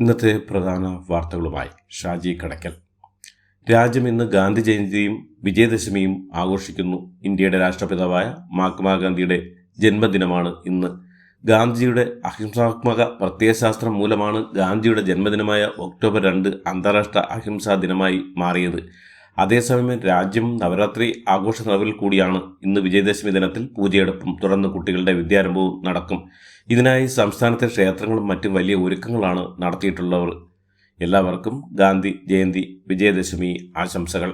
ഇന്നത്തെ പ്രധാന വാർത്തകളുമായി ഷാജി കടയ്ക്കൽ. രാജ്യം ഇന്ന് ഗാന്ധി ജയന്തിയും വിജയദശമിയും ആഘോഷിക്കുന്നു. ഇന്ത്യയുടെ രാഷ്ട്രപിതാവായ മഹാത്മാഗാന്ധിയുടെ ജന്മദിനമാണ് ഇന്ന്. ഗാന്ധിജിയുടെ അഹിംസാത്മക പ്രത്യയശാസ്ത്രം മൂലമാണ് ഗാന്ധിയുടെ ജന്മദിനമായ ഒക്ടോബർ 2 അന്താരാഷ്ട്ര അഹിംസാ ദിനമായി മാറിയത്. അതേസമയം രാജ്യം നവരാത്രി ആഘോഷ നിറവിൽ കൂടിയാണ്. ഇന്ന് വിജയദശമി ദിനത്തിൽ പൂജയെടുപ്പും തുടർന്ന് കുട്ടികളുടെ വിദ്യാരംഭവും നടക്കും. ഇതിനായി സംസ്ഥാനത്തെ ക്ഷേത്രങ്ങളും മറ്റും വലിയ ഒരുക്കങ്ങളാണ് നടത്തിയിട്ടുള്ളവർ. എല്ലാവർക്കും ഗാന്ധി ജയന്തി വിജയദശമി ആശംസകൾ.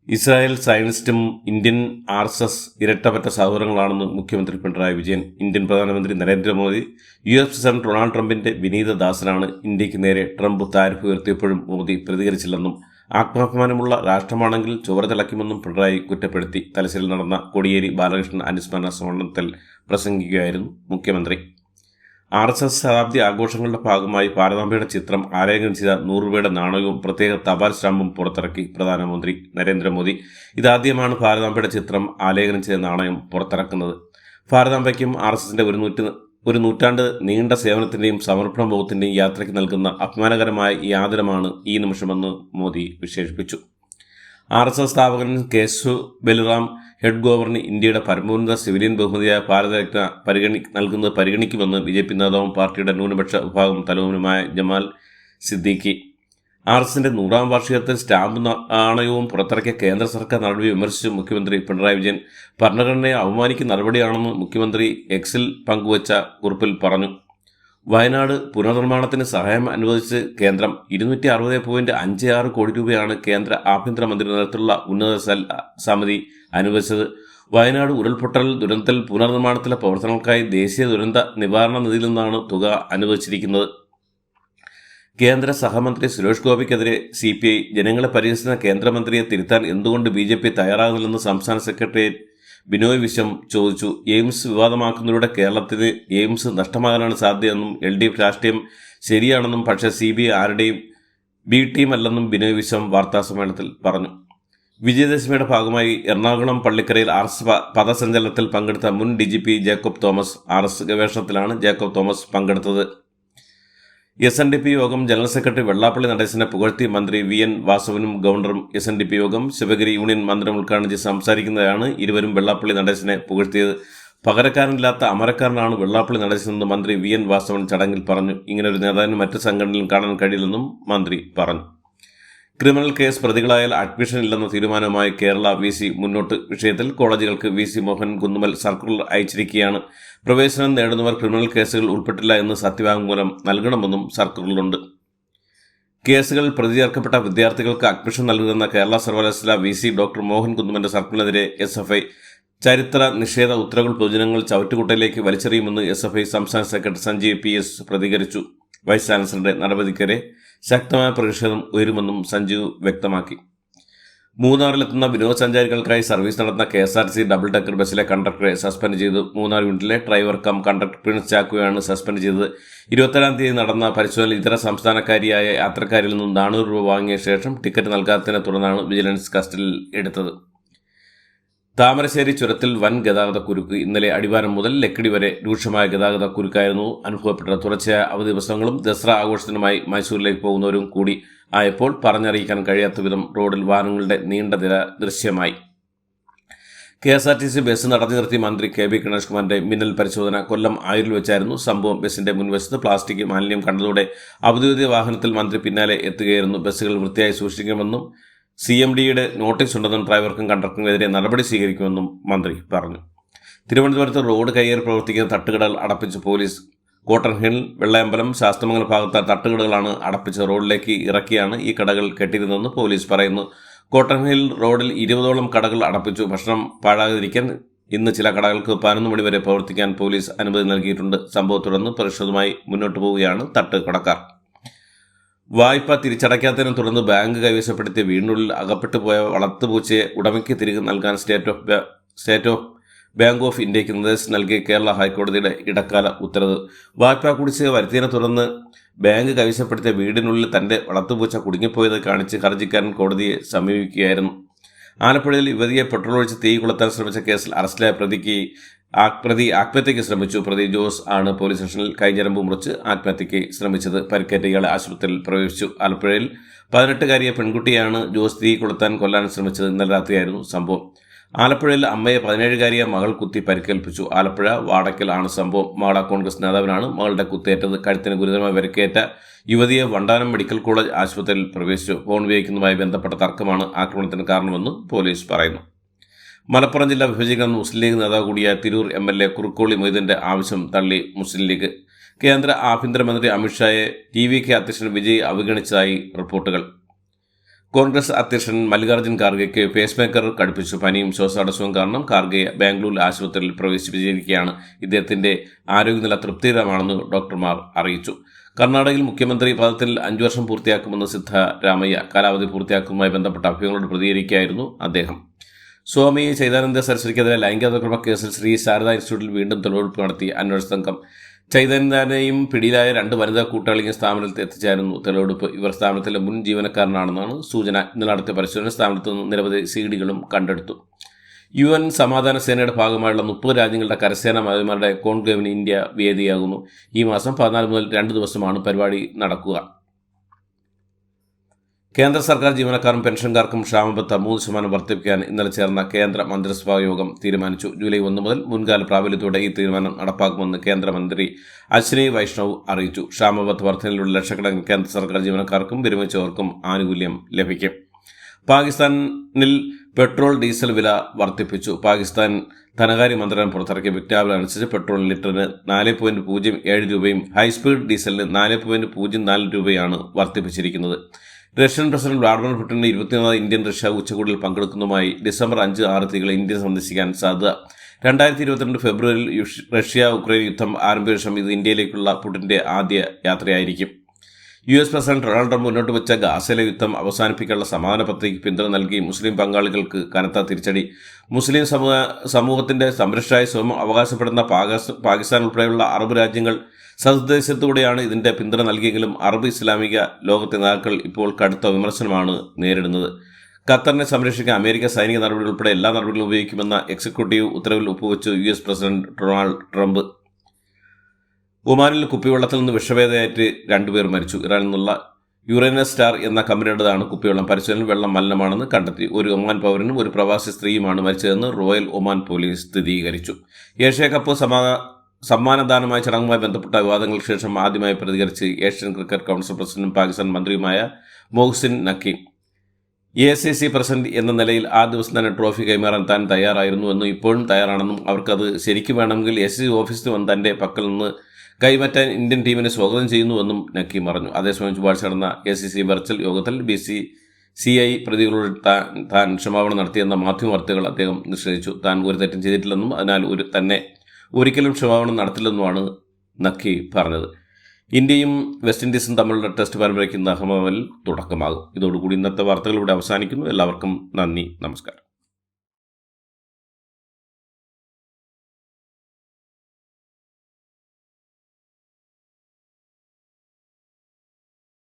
ഇസ്രായേൽ സയനിസ്റ്റും ഇന്ത്യൻ RSS ഇരട്ടപ്പറ്റ സഹോദരങ്ങളാണെന്ന് മുഖ്യമന്ത്രി പിണറായി വിജയൻ. ഇന്ത്യൻ പ്രധാനമന്ത്രി നരേന്ദ്രമോദി US പ്രസിഡന്റ് ഡൊണാൾഡ് ട്രംപിന്റെ വിനീത ദാസനാണ്. ഇന്ത്യക്ക് നേരെ ട്രംപ് താരിഫ് ഉയർത്തിയപ്പോഴും മോദി പ്രതികരിച്ചില്ലെന്നും ആത്മാഭിമാനമുള്ള രാഷ്ട്രമാണെങ്കിൽ ചോര തിളയ്ക്കുമെന്നും പിണറായി കുറ്റപ്പെടുത്തി. തലശ്ശേരിയിൽ നടന്ന കോടിയേരി ബാലകൃഷ്ണൻ അനുസ്മരണ സമ്മേളനത്തിൽ പ്രസംഗിക്കുകയായിരുന്നു മുഖ്യമന്ത്രി. RSS ശതാബ്ദി ആഘോഷങ്ങളുടെ ഭാഗമായി ഭാരതാംബയുടെ ചിത്രം ആലേഖനം ചെയ്ത 100 രൂപയുടെ നാണയവും പ്രത്യേക തപാൽ സ്റ്റാമ്പും പുറത്തിറക്കി പ്രധാനമന്ത്രി നരേന്ദ്രമോദി. ഇതാദ്യമാണ് ഭാരതാംബയുടെ ചിത്രം ആലേഖനം ചെയ്ത നാണയം പുറത്തിറക്കുന്നത്. ഭാരതാംബയ്ക്കും RSSന്റെ ഒരു നൂറ്റാണ്ട് നീണ്ട സേവനത്തിന്റെയും സമർപ്പണ ബോധത്തിന്റെയും യാത്രയ്ക്ക് നൽകുന്ന അഭിമാനകരമായ ഈ ആദരമാണ് ഈ നിമിഷമെന്ന് മോദി വിശേഷിപ്പിച്ചു. RSS സ്ഥാപകൻ കേശവ് ബലിറാം ഹെഡ്ഗോവറിന് ഇന്ത്യയുടെ പരമോന്നത സിവിലിയൻ ബഹുമതിയായ ഭാരതരത്ന നൽകുന്നത് പരിഗണിക്കുമെന്ന് BJP നേതാവും പാർട്ടിയുടെ ന്യൂനപക്ഷ വിഭാഗം തലവനുമായ ജമാൽ സിദ്ദീഖി. RSSന്റെ 100ാം വാർഷികത്തിൽ സ്റ്റാമ്പ് നാണയവും പുറത്തിറക്കിയ കേന്ദ്ര സർക്കാർ നടപടി വിമർശിച്ച് മുഖ്യമന്ത്രി പിണറായി വിജയൻ ഭരണഘടനയെ അവമാനിക്കുന്ന നടപടിയാണെന്ന് മുഖ്യമന്ത്രി എക്സിൽ പങ്കുവച്ച കുറിപ്പിൽ പറഞ്ഞു. വയനാട് പുനർനിർമ്മാണത്തിന് സഹായം അനുവദിച്ച് കേന്ദ്രം 260.56 കോടി രൂപയാണ് കേന്ദ്ര ആഭ്യന്തരമന്ത്രി നേതൃത്വത്തിലുള്ള ഉന്നത സമിതി അനുവദിച്ചത്. വയനാട് ഉരുൾപൊട്ടൽ ദുരന്തത്തിൽ പുനർനിർമ്മാണത്തിലെ പ്രവർത്തനങ്ങൾക്കായി ദേശീയ ദുരന്ത നിവാരണ നിധിയിൽ നിന്നാണ് തുക അനുവദിച്ചിരിക്കുന്നത്. കേന്ദ്ര സഹമന്ത്രി സുരേഷ് ഗോപിക്കെതിരെ CPI ജനങ്ങളെ പരിഹസിക്കുന്ന കേന്ദ്രമന്ത്രിയെ തിരുത്താൻ എന്തുകൊണ്ട് BJP തയ്യാറാകുന്നില്ലെന്ന് സംസ്ഥാന സെക്രട്ടറി ബിനോയ് വിശ്വം ചോദിച്ചു. എയിംസ് വിവാദമാക്കുന്നതിലൂടെ കേരളത്തിന് എയിംസ് നഷ്ടമാകാനാണ് സാധ്യതയെന്നും LDF രാഷ്ട്രീയം ശരിയാണെന്നും പക്ഷേ CBI ആരുടെയും B ടീമല്ലെന്നും ബിനോയ് വിശ്വം വാർത്താസമ്മേളനത്തിൽ പറഞ്ഞു. വിജയദശമിയുടെ ഭാഗമായി എറണാകുളം പള്ളിക്കരയിൽ RSS പഥസഞ്ചലനത്തിൽ പങ്കെടുത്ത മുൻ DGP ജേക്കബ് തോമസ്. RSS ഗവേഷണത്തിലാണ് ജേക്കബ് തോമസ് പങ്കെടുത്തത്. SNDP യോഗം ജനറൽ സെക്രട്ടറി വെള്ളാപ്പള്ളി നടേശനെ പുകഴ്ത്തി മന്ത്രി VN വാസവനും ഗവർണറും. SNDP യോഗം ശിവഗിരി യൂണിയൻ മന്ദിരം ഉദ്ഘാടനം ചെയ്ത് സംസാരിക്കുന്നതാണ് ഇരുവരും വെള്ളാപ്പള്ളി നടേശനെ പുകഴ്ത്തിയത്. പകരക്കാരനില്ലാത്ത അമരക്കാരനാണ് വെള്ളാപ്പള്ളി നടേശനെന്ന് മന്ത്രി VN വാസവൻ ചടങ്ങിൽ പറഞ്ഞു. ഇങ്ങനൊരു നേതാവിന് മറ്റ് സംഘടനയിലും കാണാൻ കഴിയില്ലെന്നും മന്ത്രി പറഞ്ഞു. ക്രിമിനൽ കേസ് പ്രതികളായാൽ അഡ്മിഷൻ ഇല്ലെന്ന തീരുമാനവുമായി കേരള VC മുന്നോട്ട്. വിഷയത്തിൽ കോളേജുകൾക്ക് VC മോഹൻ കുന്നുമൽ സർക്കുലർ അയച്ചിരിക്കുകയാണ്. പ്രവേശനം നേടുന്നവർ ക്രിമിനൽ കേസുകൾ ഉൾപ്പെട്ടില്ല എന്ന് സത്യവാങ്മൂലം നൽകണമെന്നും സർക്കുലറുണ്ട്. കേസുകളിൽ പ്രതി ചേർക്കപ്പെട്ട വിദ്യാർത്ഥികൾക്ക് അഡ്മിഷൻ നൽകുന്ന കേരള സർവകലാശാല VC ഡോക്ടർ മോഹൻ കുന്നുമലിന്റെ സർക്കുലറിനെതിരെ SFI ചരിത്ര നിഷേധ ഉത്തരവുകൾ പൊതുജനങ്ങൾ ചവറ്റുകുട്ടയിലേക്ക് വലിച്ചെറിയുമെന്ന് SFI സംസ്ഥാന സെക്രട്ടറി സഞ്ജീവ് PS പ്രതികരിച്ചു. വൈസ് ചാൻസലറുടെ നടപടിക്കെതിരെ ശക്തമായ പ്രതിഷേധം ഉയരുമെന്നും സഞ്ജീവ് വ്യക്തമാക്കി. മൂന്നാറിലെത്തുന്ന വിനോദസഞ്ചാരികൾക്കായി സർവീസ് നടത്തുന്ന KSRTC ഡബിൾ ഡെക്കർ ബസ്സിലെ കണ്ടക്ടറെ സസ്പെൻഡ് ചെയ്തു. മൂന്നാർ യൂണിറ്റിലെ ഡ്രൈവർ കം കണ്ടക്ടർ പ്രിൻസ് ചാക്കോയാണ് സസ്പെൻഡ് ചെയ്തത്. 27-ാം തീയതി നടന്ന പരിശോധനയിൽ ഇതര സംസ്ഥാനക്കാരിയായ യാത്രക്കാരിൽ നിന്നും 400 രൂപ വാങ്ങിയ ശേഷം ടിക്കറ്റ് നൽകാത്തതിനെ തുടർന്നാണ് വിജിലൻസ് കസ്റ്റഡിയിൽ എടുത്തത്. താമരശ്ശേരി ചുരത്തിൽ വൻ ഗതാഗത കുരുക്ക്. ഇന്നലെ അടിവാരം മുതൽ ലക്കിടി വരെ രൂക്ഷമായ ഗതാഗത കുരുക്കായിരുന്നു അനുഭവപ്പെട്ടത്. തുടർച്ചയായ അവധി ദിവസങ്ങളും ദസറ ആഘോഷത്തിനുമായി മൈസൂരിലേക്ക് പോകുന്നവരും കൂടി ആയപ്പോൾ പറഞ്ഞറിയിക്കാൻ കഴിയാത്ത വിധം റോഡിൽ വാഹനങ്ങളുടെ നീണ്ട നിര ദൃശ്യമായി. KSRTC ബസ് തടഞ്ഞു നിർത്തി മന്ത്രി KB ഗണേഷ് കുമാറിന്റെ മിന്നൽ പരിശോധന. കൊല്ലം ആയൂരിൽ വെച്ചായിരുന്നു സംഭവം. ബസിന്റെ മുൻവശത്ത് പ്ലാസ്റ്റിക് മാലിന്യം കണ്ടതോടെ ഔദ്യോഗിക വാഹനത്തിൽ മന്ത്രി പിന്നാലെ എത്തുകയായിരുന്നു. ബസ്സുകൾ വൃത്തിയായി സൂക്ഷിക്കുമെന്നും CMDയുടെ നോട്ടീസ് ഉണ്ടെന്നും ഡ്രൈവർക്കും കണ്ടക്ടറിനെതിരെ നടപടി സ്വീകരിക്കുമെന്നും മന്ത്രി പറഞ്ഞു. തിരുവനന്തപുരത്ത് റോഡ് കയ്യേറി പ്രവർത്തിക്കുന്ന തട്ടുകടകൾ അടപ്പിച്ച് police. Cotton Hill, Vellayambalam, Sasthamangalam ഭാഗത്തെ തട്ടുകടകളാണ് അടപ്പിച്ച് റോഡിലേക്ക് ഇറക്കിയാണ് ഈ കടകൾ കെട്ടിയിരുന്നതെന്ന് പോലീസ് പറയുന്നു. കോട്ടൺ ഹിൽ റോഡിൽ 20ഓളം കടകൾ അടപ്പിച്ചു. ഭക്ഷണം പാഴാകാതിരിക്കാൻ ഇന്ന് ചില കടകൾക്ക് 11 മണി വരെ പ്രവർത്തിക്കാൻ പോലീസ് അനുമതി നൽകിയിട്ടുണ്ട്. സംഭവത്തെ തുടർന്ന് പ്രതിഷേധവുമായി മുന്നോട്ട് പോവുകയാണ് തട്ടുകടക്കാർ. വായ്പ തിരിച്ചടയ്ക്കാത്തതിനെ തുടർന്ന് ബാങ്ക് കൈവശപ്പെടുത്തിയ വീടിനുള്ളിൽ അകപ്പെട്ടു പോയ വളർത്തുപൂച്ചയെ ഉടമയ്ക്ക് തിരികെ നൽകാൻ സ്റ്റേറ്റ് ബാങ്ക് ഓഫ് ഇന്ത്യക്ക് നിർദ്ദേശം നൽകിയ കേരള ഹൈക്കോടതിയുടെ ഇടക്കാല ഉത്തരവ്. വായ്പാ കുടിശ്ശിക വരുത്തിയതിനെ തുടർന്ന് ബാങ്ക് കൈവശപ്പെടുത്തിയ വീടിനുള്ളിൽ തന്റെ വളർത്തുപൂച്ച കുടുങ്ങിപ്പോയത് കാണിച്ച് ഹർജിക്കാരൻ കോടതിയെ സമീപിക്കുകയായിരുന്നു. ആലപ്പുഴയിൽ യുവതിയെ പെട്രോൾ ഒഴിച്ച് തീ കൊളുത്താൻ ശ്രമിച്ച കേസിൽ അറസ്റ്റിലായ പ്രതി ആത്മഹത്യയ്ക്ക് ശ്രമിച്ചു. പ്രതി ജോസ് ആണ് പോലീസ് സ്റ്റേഷനിൽ കൈഞ്ഞരമ്പ് മുറിച്ച് ആത്മഹത്യയ്ക്ക് ശ്രമിച്ചത്. പരിക്കേറ്റ ഇയാളെ ആശുപത്രിയിൽ പ്രവേശിച്ചു. ആലപ്പുഴയിൽ 18-കാരിയെ പെൺകുട്ടിയാണ് ജോസ് തീ കൊളുത്താൻ കൊല്ലാൻ ശ്രമിച്ചത്. ഇന്നലെ രാത്രിയായിരുന്നു സംഭവം. ആലപ്പുഴയിൽ അമ്മയെ 17-കാരിയെ മകൾ കുത്തി പരിക്കേൽപ്പിച്ചു. ആലപ്പുഴ വാടക്കൽ ആണ് സംഭവം. മാള കോൺഗ്രസ് നേതാവിനാണ് മകളുടെ കുത്തേറ്റത്. കഴുത്തിന് ഗുരുതരമായി പരിക്കേറ്റ യുവതിയെ വണ്ടാനം മെഡിക്കൽ കോളേജ് ആശുപത്രിയിൽ പ്രവേശിച്ചു. ഫോൺ ഉപയോഗിക്കുന്നതുമായി ബന്ധപ്പെട്ട തർക്കമാണ് ആക്രമണത്തിന് കാരണമെന്ന് പോലീസ് പറയുന്നു. മലപ്പുറം ജില്ല വിഭജിക്കണമെന്ന് മുസ്ലിം ലീഗ് നേതാവ് കൂടിയ തിരൂർ MLA കുറുക്കോളി മൊയ്തീന്റെ ആവശ്യം തള്ളി മുസ്ലിം ലീഗ്. കേന്ദ്ര ആഭ്യന്തരമന്ത്രി അമിത്ഷായെ TVK അധ്യക്ഷൻ വിജയ് അവഗണിച്ചതായി റിപ്പോർട്ടുകൾ. കോൺഗ്രസ് അധ്യക്ഷൻ മല്ലികാർജ്ജുൻ ഖാർഗെയ്ക്ക് പേസ് മേക്കർ ഘടിപ്പിച്ചു. പനിയും ശ്വാസതടസ്സവും കാരണം ഖാർഗെ ബാംഗ്ലൂരിൽ ആശുപത്രിയിൽ പ്രവേശിപ്പിച്ചിരിക്കുകയാണ്. ഇദ്ദേഹത്തിന്റെ ആരോഗ്യനില തൃപ്തികരമാണെന്ന് ഡോക്ടർമാർ അറിയിച്ചു. കർണാടകയിൽ മുഖ്യമന്ത്രി പദത്തിൽ 5 വർഷം പൂർത്തിയാക്കുമെന്ന് സിദ്ധരാമയ്യ കാലാവധി പൂർത്തിയാക്കുന്നതുമായി ബന്ധപ്പെട്ട അഭ്യൂഹങ്ങളോട് പ്രതികരിക്കുകയായിരുന്നു അദ്ദേഹം. സ്വാമി ചൈതന്യ സരസ്വതിക്കെതിരെ ലൈംഗിക കേസിൽ ശ്രീ ശാരദ ഇൻസ്റ്റിറ്റ്യൂട്ടിൽ വീണ്ടും തെളിവെടുപ്പ് നടത്തി അന്വേഷണ സംഘം. ചൈതന്യനെയും പിടിയിലായ 2 വനിതാ കൂട്ടാളിയും സ്ഥാപനത്തിൽ എത്തിച്ചായിരുന്നു തെളിവെടുപ്പ്. ഇവർ സ്ഥാപനത്തിലെ മുൻ ജീവനക്കാരനാണെന്നാണ് സൂചന. ഇന്നലെ നടത്തിയ പരിശോധന സ്ഥാപനത്തിൽ നിന്ന് നിരവധി CD-കളും കണ്ടെടുത്തു. UN സമാധാന സേനയുടെ ഭാഗമായുള്ള 30 രാജ്യങ്ങളുടെ കരസേനാ മന്ത്രിമാരുടെ കോൺക്ലേവിന് ഇന്ത്യ വേദിയാകുന്നു. ഈ മാസം 14 മുതൽ 2 ദിവസമാണ് പരിപാടി നടക്കുക. കേന്ദ്ര സർക്കാർ ജീവനക്കാർക്കും പെൻഷൻകാർക്കും ക്ഷാമബത്ത 3% വർദ്ധിപ്പിക്കാൻ ഇന്നലെ ചേർന്ന കേന്ദ്ര മന്ത്രിസഭാ യോഗം തീരുമാനിച്ചു. ജൂലൈ 1 മുതൽ മുൻകാല പ്രാബല്യത്തോടെ ഈ തീരുമാനം നടപ്പാക്കുമെന്ന് കേന്ദ്രമന്ത്രി അശ്വിനി വൈഷ്ണവ് അറിയിച്ചു. ക്ഷാമബത്ത വർധനയിലൂടെ ലക്ഷക്കണക്കിന് കേന്ദ്ര സർക്കാർ ജീവനക്കാർക്കും വിരമിച്ചവർക്കും ആനുകൂല്യം ലഭിക്കും. പാകിസ്ഥാനിൽ പെട്രോൾ ഡീസൽ വില വർദ്ധിപ്പിച്ചു. പാകിസ്ഥാൻ ധനകാര്യ മന്ത്രാലയം പുറത്തിറക്കിയ വിജ്ഞാപനം അനുസരിച്ച് പെട്രോളിന് ലിറ്ററിന് 4.07 രൂപയും ഹൈസ്പീഡ് ഡീസലിന് 4.04 രൂപയാണ് വർദ്ധിപ്പിച്ചിരിക്കുന്നത്. റഷ്യൻ പ്രസിഡന്റ് വ്ളാഡിമിർ പുടിന്റെ 24 ഇന്ത്യൻ റഷ്യ ഉച്ചകോടിയിൽ പങ്കെടുക്കുന്നതുമായി ഡിസംബർ 5-6 തീയതികളിൽ ഇന്ത്യ സന്ദർശിക്കാൻ സാധ്യത. 2022 ഫെബ്രുവരിയിൽ റഷ്യ ഉക്രൈൻ യുദ്ധം ആരംഭിച്ച ശേഷം ഇത് ഇന്ത്യയിലേക്കുള്ള പുടിന്റെ ആദ്യ യാത്രയായിരിക്കും. US പ്രസിഡന്റ് ഡൊണാൾഡ് ട്രംപ് മുന്നോട്ട് വെച്ച ഗാസയിലെ യുദ്ധം അവസാനിപ്പിക്കാനുള്ള സമാധാന പദ്ധതിക്ക് പിന്തുണ നൽകി മുസ്ലിം പങ്കാളികൾക്ക് കനത്ത തിരിച്ചടി. മുസ്ലിം സമൂഹത്തിന്റെ സംരക്ഷകരായി സ്വയം അവകാശപ്പെടുന്ന പാകിസ്ഥാൻ ഉൾപ്പെടെയുള്ള അറബ് രാജ്യങ്ങൾ സദുദ്ദേശത്തോടെയാണ് ഇതിന്റെ പിന്തുണ നൽകിയെങ്കിലും അറബ് ഇസ്ലാമിക ലോകത്തെ നേതാക്കൾ ഇപ്പോൾ കടുത്ത വിമർശനമാണ് നേരിടുന്നത്. ഖത്തറിനെ സംരക്ഷിക്കാൻ അമേരിക്ക സൈനിക നടപടികൾ ഉൾപ്പെടെ എല്ലാ നടപടികളും ഉപയോഗിക്കുമെന്ന എക്സിക്യൂട്ടീവ് ഉത്തരവിൽ ഒപ്പുവെച്ചു US പ്രസിഡന്റ് ഡൊണാൾഡ് ട്രംപ്. ഒമാനിൽ കുപ്പിവെള്ളത്തിൽ നിന്ന് വിഷബാധയേറ്റ് 2 പേർ മരിച്ചു. ഇറാനിൽ നിന്നുള്ള യുറേനസ് സ്റ്റാർ എന്ന കമ്പനിയുടേതാണ് കുപ്പിവെള്ളം. പരിശോധനയിൽ വെള്ളം മലിനമാണെന്ന് കണ്ടെത്തി. ഒരു ഒമാൻ പൗരനും ഒരു പ്രവാസി സ്ത്രീയുമാണ് മരിച്ചതെന്ന് റോയൽ ഒമാൻ പോലീസ് സ്ഥിരീകരിച്ചു. ഏഷ്യ കപ്പ് സമ്മാനദാനമായ ചടങ്ങുമായി ബന്ധപ്പെട്ട വിവാദങ്ങൾക്ക് ശേഷം ആദ്യമായി പ്രതികരിച്ച് ഏഷ്യൻ ക്രിക്കറ്റ് കൗൺസിൽ പ്രസിഡന്റും പാകിസ്ഥാൻ മന്ത്രിയുമായ മൊഹ്സിൻ നഖി. AICC പ്രസിഡന്റ് എന്ന നിലയിൽ ആ ദിവസം തന്നെ ട്രോഫി കൈമാറാൻ താൻ തയ്യാറായിരുന്നുവെന്നും ഇപ്പോഴും തയ്യാറാണെന്നും അവർക്കത് ശരിക്കും വേണമെങ്കിൽ SEC ഓഫീസിൽ വന്ന് തന്റെ പക്കൽ നിന്ന് കൈമാറ്റാൻ ഇന്ത്യൻ ടീമിനെ സ്വാഗതം ചെയ്യുന്നുവെന്നും നഖി പറഞ്ഞു. അതേസമയം ചൊവ്വാഴ്ച നടന്ന AICC വെർച്വൽ യോഗത്തിൽ BCCI പ്രതികളോട് താൻ ക്ഷമാപണം നടത്തിയെന്ന മാധ്യമവാർത്തകൾ അദ്ദേഹം നിഷേധിച്ചു. താൻ ഒരു തെറ്റും ചെയ്തിട്ടില്ലെന്നും അതിനാൽ തന്നെ ഒരിക്കലും ക്ഷമാപണം നടത്തില്ലെന്നുമാണ് നഖി പറഞ്ഞത്. ഇന്ത്യയും വെസ്റ്റ് ഇൻഡീസും തമ്മിലുള്ള ടെസ്റ്റ് പരമ്പരയ്ക്ക് ഇന്ന് അഹമ്മദാബാദിൽ തുടക്കമാകും. ഇതോടുകൂടി ഇന്നത്തെ വാർത്തകൾ ഇവിടെ അവസാനിക്കുന്നു. എല്ലാവർക്കും നന്ദി, നമസ്കാരം.